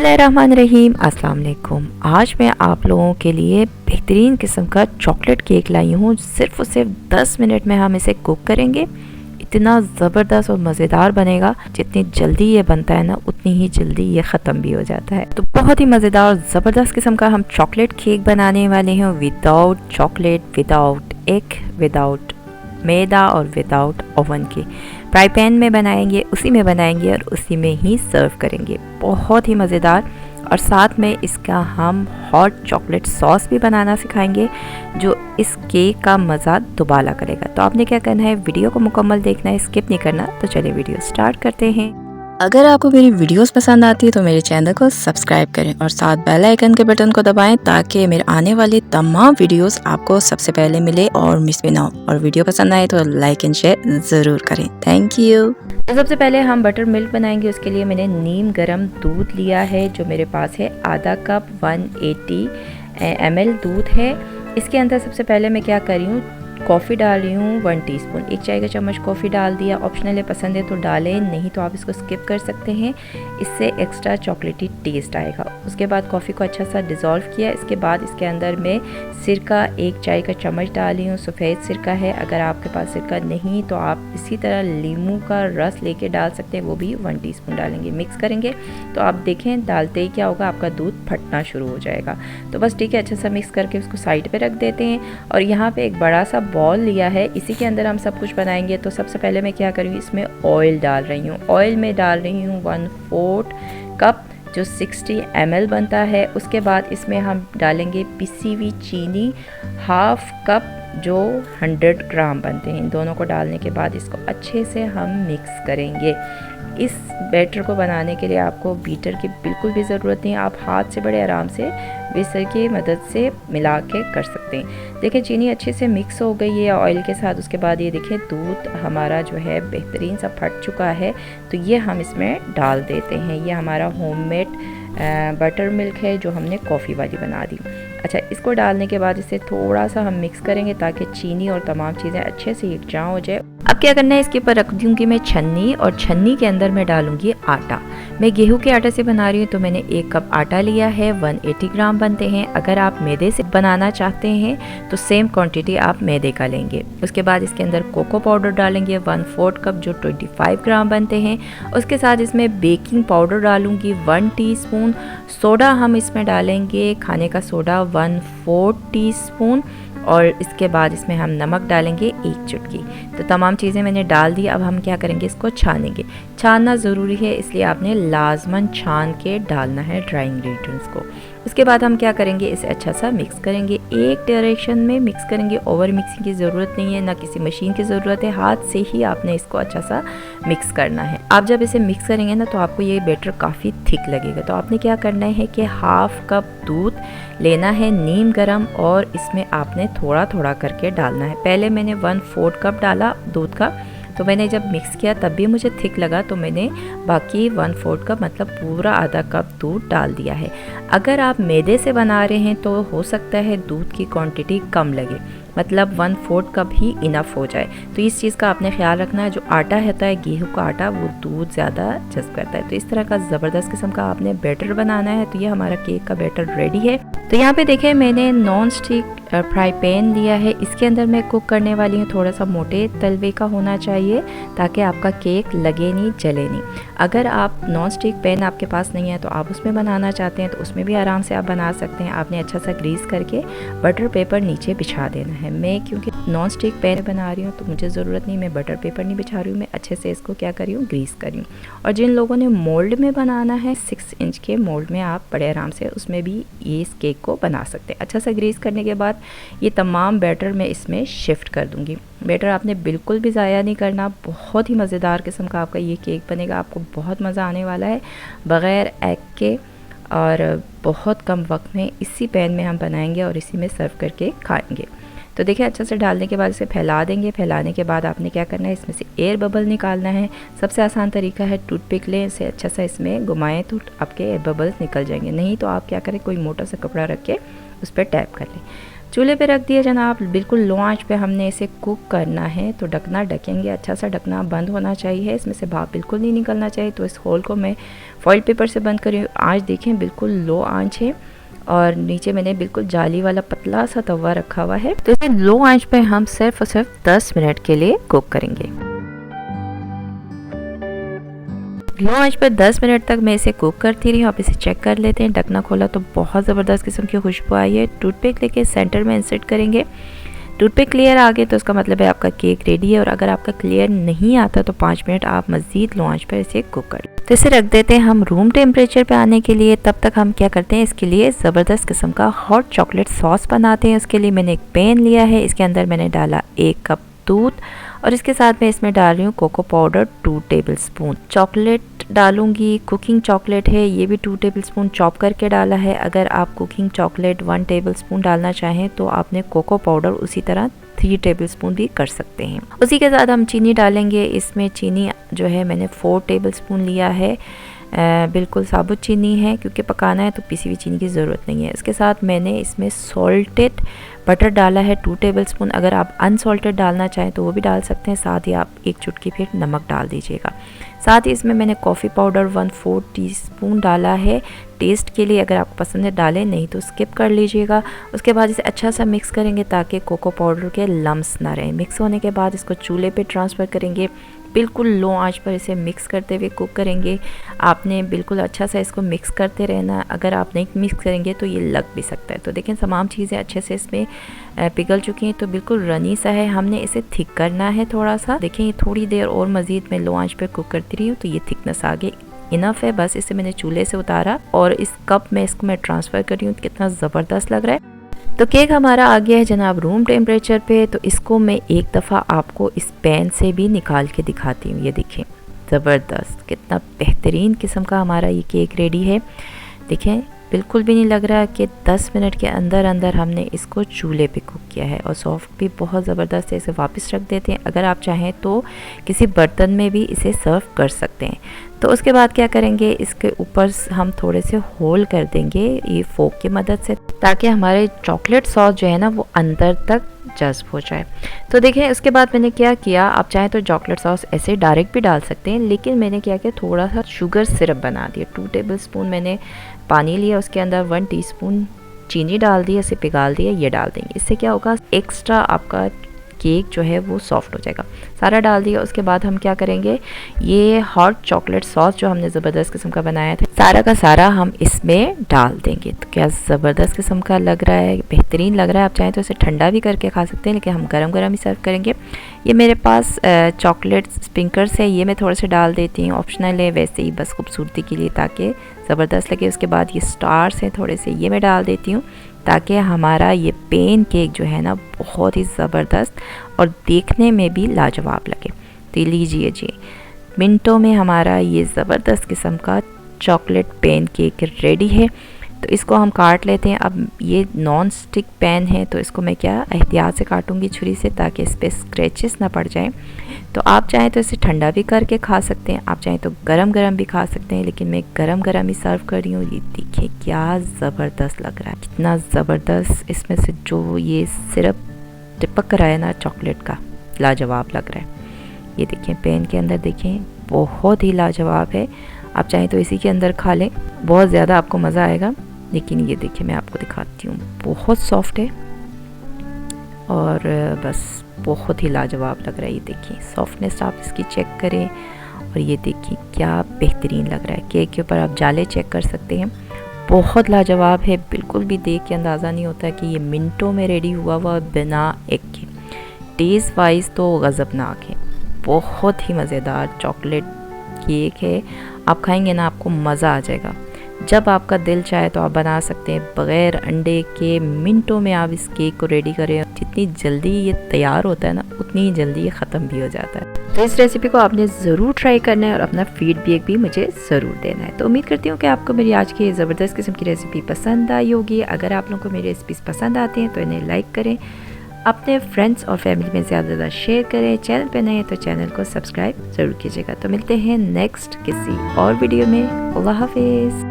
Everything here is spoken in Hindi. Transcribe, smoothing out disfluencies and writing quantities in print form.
बिस्मिल्लाहिर्रहमानिर्रहीम, अस्सलाम वालेकुम। आज मैं आप लोगों के लिए बेहतरीन किस्म का चॉकलेट केक लाई हूँ। सिर्फ और सिर्फ 10 मिनट में हम इसे कुक करेंगे। इतना ज़बरदस्त और मज़ेदार बनेगा। जितनी जल्दी ये बनता है ना, उतनी ही जल्दी ये ख़त्म भी हो जाता है। तो बहुत ही मज़ेदार और ज़बरदस्त किस्म का हम चॉकलेट केक बनाने वाले हैं, without chocolate, without egg, without मैदा और विदाउट ओवन के। फ्राई पैन में बनाएंगे, उसी में बनाएंगे और उसी में ही सर्व करेंगे। बहुत ही मज़ेदार। और साथ में इसका हम हॉट चॉकलेट सॉस भी बनाना सिखाएंगे, जो इस केक का मज़ा दुबाला करेगा। तो आपने क्या करना है, वीडियो को मुकम्मल देखना है, स्किप नहीं करना। तो चलिए वीडियो स्टार्ट करते हैं। अगर आपको मेरी वीडियोस पसंद आती है तो मेरे चैनल को सब्सक्राइब करें और साथ बेल आइकन के बटन को दबाएं, ताकि मेरे आने वाली तमाम वीडियोस आपको सबसे पहले मिले और मिस भी ना हो। और वीडियो पसंद आए तो लाइक एंड शेयर ज़रूर करें। Thank you. तो सबसे पहले हम बटर मिल्क बनाएंगे। उसके लिए मैंने नीम गरम दूध लिया है, जो मेरे पास है आधा कप, 180 ml दूध है। इसके अंदर सबसे पहले मैं क्या कर रही हूँ, कॉफ़ी डाल रही हूँ 1 टीस्पून, 1 चाय का चम्मच कॉफ़ी डाल दिया। ऑप्शनल है, पसंद है तो डालें, नहीं तो आप इसको स्किप कर सकते हैं। इससे एक्स्ट्रा चॉकलेटी टेस्ट आएगा। उसके बाद कॉफ़ी को अच्छा सा डिज़ोल्व किया। इसके बाद इसके अंदर मैं सिरका 1 चाय का चम्मच डाल रही हूँ। सफ़ेद सिरका है, अगर आपके पास सिरका नहीं तो आप इसी तरह नींबू का रस लेके डाल सकते हैं, वो भी 1 टीस्पून डालेंगे। मिक्स करेंगे तो आप देखें डालते ही क्या होगा, आपका दूध फटना शुरू हो जाएगा। तो बस ठीक है, अच्छा सा मिक्स करके उसको साइड पर रख देते हैं। और यहाँ पर एक बड़ा सा बॉल लिया है, इसी के अंदर हम सब कुछ बनाएंगे। तो सबसे पहले मैं क्या करूँगी, इसमें ऑयल डाल रही हूँ। ऑयल में डाल रही हूँ 1/4 कप, जो 60 ml बनता है। उसके बाद इसमें हम डालेंगे पिसी हुई चीनी, 1/2 कप, जो 100 ग्राम बनते हैं। इन दोनों को डालने के बाद इसको अच्छे से हम मिक्स करेंगे। इस बैटर को बनाने के लिए आपको बीटर की बिल्कुल भी ज़रूरत नहीं, आप हाथ से बड़े आराम से विस्कर की मदद से मिला के कर सकते हैं। देखिए चीनी अच्छे से मिक्स हो गई है ऑयल के साथ। उसके बाद ये देखिए दूध हमारा जो है बेहतरीन सा फट चुका है। तो ये हम इसमें डाल देते हैं। ये हमारा होममेड बटर मिल्क है, जो हमने कॉफ़ी वाली बना दी। अच्छा, इसको डालने के बाद इसे थोड़ा सा हम मिक्स करेंगे, ताकि चीनी और तमाम चीज़ें अच्छे से यकजां हो जाए। अब क्या करना है, इसके ऊपर रख दूँगी मैं छन्नी, और छन्नी के अंदर मैं डालूँगी आटा। मैं गेहूं के आटे से बना रही हूँ, तो मैंने 1 कप आटा लिया है। 180 ग्राम बनते हैं। अगर आप मैदे से बनाना चाहते हैं तो सेम क्वांटिटी आप मैदे का लेंगे। उसके बाद इसके अंदर कोको पाउडर डालेंगे 1/4 कप, जो 25 ग्राम बनते हैं। उसके साथ इसमें बेकिंग पाउडर डालूँगी 1 टीस्पून। सोडा हम इसमें डालेंगे, खाने का सोडा 1/4 टीस्पून। और इसके बाद इसमें हम नमक डालेंगे 1 चुटकी। तो तमाम चीज़ें मैंने डाल दी। अब हम क्या करेंगे, इसको छानेंगे। छानना ज़रूरी है, इसलिए आपने लाजमन छान के डालना है ड्राई इंग्रेडिएंट्स को। उसके बाद हम क्या करेंगे, इसे अच्छा सा मिक्स करेंगे। एक डायरेक्शन में मिक्स करेंगे, ओवर मिक्सिंग की ज़रूरत नहीं है, ना किसी मशीन की ज़रूरत है। हाथ से ही आपने इसको अच्छा सा मिक्स करना है। आप जब इसे मिक्स करेंगे ना, तो आपको ये बैटर काफ़ी थिक लगेगा। तो आपने क्या करना है कि 1/2 कप दूध लेना है नीम गरम, और इसमें आपने थोड़ा थोड़ा करके डालना है। पहले मैंने 1/4 कप डाला दूध का, तो मैंने जब मिक्स किया तब भी मुझे थिक लगा, तो मैंने बाकी 1/4 कप, मतलब पूरा आधा कप दूध डाल दिया है। अगर आप मैदे से बना रहे हैं तो हो सकता है दूध की क्वांटिटी कम लगे, मतलब 1/4 कप ही इनफ हो जाए। तो इस चीज़ का आपने ख्याल रखना है। जो आटा होता है गेहूं का आटा, वो दूध ज़्यादा जज़्ब करता है। तो इस तरह का ज़बरदस्त किस्म का आपने बैटर बनाना है। तो ये हमारा केक का बैटर रेडी है। तो यहाँ पे देखें, मैंने नॉन स्टिक फ्राई पैन लिया है। इसके अंदर मैं कुक करने वाली हूँ। थोड़ा सा मोटे तलवे का होना चाहिए, ताकि आपका केक लगे नहीं, जले नहीं। अगर आप नॉन स्टिक पैन आपके पास नहीं है, तो आप उसमें बनाना चाहते हैं तो उसमें भी आराम से आप बना सकते हैं। आपने अच्छा सा ग्रीस करके बटर पेपर नीचे बिछा देना है। मैं क्योंकि नॉन स्टिक पैन बना रही हूँ, तो मुझे ज़रूरत नहीं, मैं बटर पेपर नहीं बिछा रही हूँ। मैं अच्छे से इसको क्या करी हूँ, ग्रीस करी हूँ। और जिन लोगों ने मोल्ड में बनाना है, 6 इंच के मोल्ड में, आप बड़े आराम से उसमें भी ये इस केक को बना सकते हैं। अच्छा सा ग्रीस करने के बाद ये तमाम बैटर मैं इसमें शिफ्ट कर दूंगी। बैटर आपने बिल्कुल भी ज़ाया नहीं करना। बहुत ही मज़ेदार किस्म का आपका ये केक बनेगा। आपको बहुत मज़ा आने वाला है, बग़ैर एग के, और बहुत कम वक्त में इसी पैन में हम बनाएंगे और इसी में सर्व करके खाएंगे। तो देखिए, अच्छा से डालने के बाद इसे फैला देंगे। फैलाने के बाद आपने क्या करना है, इसमें से एयर बबल निकालना है। सबसे आसान तरीका है, टूथपिक लें, इसे अच्छा सा इसमें घुमाएं तो आपके एयर बबल्स निकल जाएंगे। नहीं तो आप क्या करें, कोई मोटा सा कपड़ा रख के उस पर टैप कर लें। चूल्हे पे रख दिया जनाब, बिल्कुल लो आंच पे हमने इसे कुक करना है। तो ढकना ढकेंगे, अच्छा सा ढकना बंद होना चाहिए, इसमें से भाप बिल्कुल नहीं निकलना चाहिए। तो इस होल को मैं फॉइल पेपर से बंद करी हूँ। आंच देखें बिल्कुल लो आंच है और नीचे मैंने बिल्कुल जाली वाला पतला सा तवा रखा हुआ है। तो इसे लो आंच पे हम सिर्फ और सिर्फ 10 मिनट के लिए कुक करेंगे। लो आंच पर 10 मिनट तक मैं इसे कुक करती रही। आप इसे चेक कर लेते हैं। ढकना खोला तो बहुत ज़बरदस्त किस्म की खुशबू आई है। टूथपिक लेके सेंटर में इंसर्ट करेंगे। टूथपिक क्लियर आ गए तो उसका मतलब है आपका केक रेडी है। और अगर आपका क्लियर नहीं आता तो 5 मिनट आप मज़ीद लो आंच पर इसे कुक कर। तो इसे रख देते हैं हम रूम टेम्परेचर पे आने के लिए। तब तक हम क्या करते हैं, इसके लिए ज़बरदस्त किस्म का हॉट चॉकलेट सॉस बनाते हैं। उसके लिए मैंने एक पैन लिया है, इसके अंदर मैंने डाला 1 कप दूध और इसके साथ मैं इसमें डाल रही हूँ कोको पाउडर 2 टेबलस्पून। चॉकलेट डालूंगी, कुकिंग चॉकलेट है, ये भी 2 टेबलस्पून चॉप करके डाला है। अगर आप कुकिंग चॉकलेट 1 टेबलस्पून डालना चाहें तो आपने कोको पाउडर उसी तरह 3 टेबलस्पून भी कर सकते हैं। उसी के साथ हम चीनी डालेंगे। इसमें चीनी जो है मैंने 4 टेबलस्पून लिया है। बिल्कुल साबुत चीनी है, क्योंकि पकाना है तो पिसी हुई चीनी की ज़रूरत नहीं है। इसके साथ मैंने इसमें सॉल्टेड बटर डाला है 2 टेबलस्पून। अगर आप अनसॉल्टेड डालना चाहें तो वो भी डाल सकते हैं। साथ ही आप 1 चुटकी फिर नमक डाल दीजिएगा। साथ ही इसमें मैंने कॉफ़ी पाउडर 1/4 टीस्पून डाला है टेस्ट के लिए। अगर आपको पसंद है डालें, नहीं तो स्किप कर लीजिएगा। उसके बाद इसे अच्छा सा मिक्स करेंगे ताकि कोको पाउडर के लम्स ना रहें। मिक्स होने के बाद इसको चूल्हे पे ट्रांसफ़र करेंगे। बिल्कुल लो आंच पर इसे मिक्स करते हुए कुक करेंगे। आपने बिल्कुल अच्छा सा इसको मिक्स करते रहना। अगर आप नहीं मिक्स करेंगे तो ये लग भी सकता है। तो देखें तमाम चीज़ें अच्छे से इसमें पिघल चुकी हैं। तो बिल्कुल रनी सा है। हमने इसे थिक करना है थोड़ा सा। देखें ये थोड़ी देर और मज़ीद मैं लो आंच पर कुक करती रही हूँ तो ये थिकनेस आ गई, इनफ है। बस इसे मैंने चूल्हे से उतारा और इस कप में इसको मैं ट्रांसफ़र कर रही हूँ। कितना ज़बरदस्त लग रहा है। तो केक हमारा आ गया है जनाब रूम टेम्परेचर पे। तो इसको मैं एक दफ़ा आपको इस पैन से भी निकाल के दिखाती हूँ। ये देखें ज़बरदस्त, कितना बेहतरीन किस्म का हमारा ये केक रेडी है। देखें बिल्कुल भी नहीं लग रहा कि 10 मिनट के अंदर अंदर हमने इसको चूल्हे पे कुक किया है। और सॉफ्ट भी बहुत ज़बरदस्त है। इसे वापस रख देते हैं। अगर आप चाहें तो किसी बर्तन में भी इसे सर्व कर सकते हैं। तो उसके बाद क्या करेंगे, इसके ऊपर हम थोड़े से होल कर देंगे ये फोक की मदद से, ताकि हमारे चॉकलेट सॉस जो है ना वो अंदर तक जज्ब हो जाए। तो देखें उसके बाद मैंने क्या किया, आप चाहें तो चॉकलेट सॉस ऐसे डायरेक्ट भी डाल सकते हैं, लेकिन मैंने क्या किया, थोड़ा सा शुगर सिरप बना दिया। 2 टेबलस्पून मैंने पानी लिया, उसके अंदर 1 टीस्पून चीनी डाल दिया, इसे पिघाल दिया। ये डाल देंगे, इससे क्या होगा एक्स्ट्रा आपका केक जो है वो सॉफ्ट हो जाएगा। सारा डाल दिया। उसके बाद हम क्या करेंगे, ये हॉट चॉकलेट सॉस जो हमने ज़बरदस्त किस्म का बनाया था सारा का सारा हम इसमें डाल देंगे। तो क्या ज़बरदस्त किस्म का लग रहा है, बेहतरीन लग रहा है। आप चाहें तो इसे ठंडा भी करके खा सकते हैं, लेकिन हम गरम गरम ही सर्व करेंगे। ये मेरे पास चॉकलेट स्प्रिंकल्स है, ये मैं थोड़े से डाल देती हूँ, ऑप्शनल है वैसे ही, बस खूबसूरती के लिए ताकि ज़बरदस्त लगे। उसके बाद ये स्टार्स हैं थोड़े से, ये मैं डाल देती हूँ ताकि हमारा ये पेन केक जो है ना बहुत ही ज़बरदस्त और देखने में भी लाजवाब लगे। तो लीजिए जी, मिनटों में हमारा ये ज़बरदस्त किस्म का चॉकलेट पेन केक रेडी है। तो इसको हम काट लेते हैं। अब ये नॉन स्टिक पैन है तो इसको मैं क्या एहतियात से काटूंगी छुरी से, ताकि इस पर स्क्रैचेस ना पड़ जाए। तो आप चाहें तो इसे ठंडा भी करके खा सकते हैं, आप चाहें तो गरम गरम भी खा सकते हैं, लेकिन मैं गरम गरम ही सर्व कर रही हूँ। ये देखिए क्या ज़बरदस्त लग रहा है, कितना ज़बरदस्त इसमें से जो ये सिरप टिपक रहा है ना चॉकलेट का, लाजवाब लग रहा है। ये देखें पैन के अंदर, देखें बहुत ही लाजवाब है। आप चाहें तो इसी के अंदर खा लें, बहुत ज़्यादा आपको मज़ा आएगा। लेकिन ये देखिए मैं आपको दिखाती हूँ, बहुत सॉफ्ट है और बस बहुत ही लाजवाब लग रहा है। ये देखिए सॉफ्टनेस आप इसकी चेक करें और ये देखिए क्या बेहतरीन लग रहा है। केक के ऊपर आप जाले चेक कर सकते हैं, बहुत लाजवाब है। बिल्कुल भी देख के अंदाज़ा नहीं होता कि ये मिनटों में रेडी हुआ हुआ बिना एग के। टेस्ट वाइज तो गज़बनाक है, बहुत ही मज़ेदार चॉकलेट केक है। आप खाएंगे ना आपको मज़ा आ जाएगा। जब आपका दिल चाहे तो आप बना सकते हैं बग़ैर अंडे के। मिनटों में आप इस केक को रेडी करें। जितनी जल्दी ये तैयार होता है ना उतनी ही जल्दी ये ख़त्म भी हो जाता है। तो इस रेसिपी को आपने ज़रूर ट्राई करना है और अपना फीडबैक भी मुझे ज़रूर देना है। तो उम्मीद करती हूँ कि आपको मेरी आज की ज़बरदस्त किस्म की रेसिपी पसंद आई होगी। अगर आप लोगों को मेरी रेसिपीज़ पसंद आती हैं तो इन्हें लाइक करें, अपने फ्रेंड्स और फैमिली में ज़्यादा से ज़्यादा शेयर करें। चैनल पे नए हैं तो चैनल को सब्सक्राइब ज़रूर कीजिएगा। तो मिलते हैं नेक्स्ट किसी और वीडियो में। अल्लाह हाफिज़।